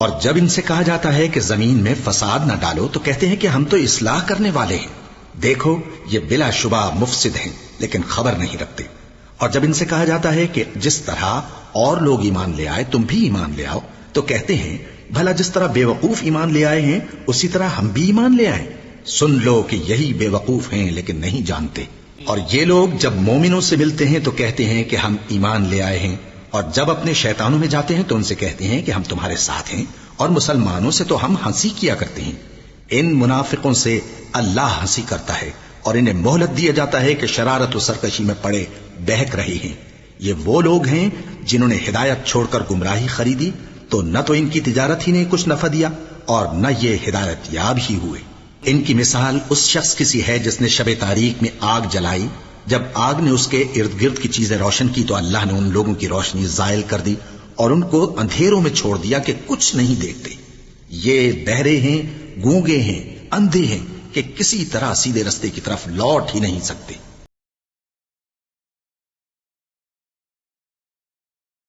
اور جب ان سے کہا جاتا ہے کہ زمین میں فساد نہ ڈالو تو کہتے ہیں کہ ہم تو اصلاح کرنے والے ہیں، دیکھو یہ بلا شبہ مفسد ہیں لیکن خبر نہیں رکھتے۔ اور جب ان سے کہا جاتا ہے کہ جس طرح اور لوگ ایمان لے آئے تم بھی ایمان لے آؤ تو کہتے ہیں بھلا جس طرح بے وقوف ایمان لے آئے ہیں اسی طرح ہم بھی ایمان لے آئیں۔ سن لو کہ یہی بے وقوف ہیں لیکن نہیں جانتے۔ اور یہ لوگ جب مومنوں سے ملتے ہیں تو کہتے ہیں کہ ہم ایمان لے آئے ہیں، اور جب اپنے شیطانوں میں جاتے ہیں تو ان سے کہتے ہیں کہ ہم تمہارے ساتھ ہیں، اور مسلمانوں سے تو ہم ہنسی کیا کرتے ہیں۔ ان منافقوں سے اللہ ہنسی کرتا ہے اور انہیں مہلت دیا جاتا ہے کہ شرارت و سرکشی میں پڑے بہک رہے ہیں۔ یہ وہ لوگ ہیں جنہوں نے ہدایت چھوڑ کر گمراہی خریدی، تو نہ تو ان کی تجارت ہی نے کچھ نفع دیا اور نہ یہ ہدایت یاب ہی ہوئے۔ ان کی مثال اس شخص کی سی ہے جس نے شب تاریک میں آگ جلائی، جب آگ نے اس کے ارد گرد کی چیزیں روشن کی تو اللہ نے ان لوگوں کی روشنی زائل کر دی اور ان کو اندھیروں میں چھوڑ دیا کہ کچھ نہیں دیکھتے۔ یہ بہرے ہیں، گونگے ہیں، اندھے ہیں کہ کسی طرح سیدھے رستے کی طرف لوٹ ہی نہیں سکتے۔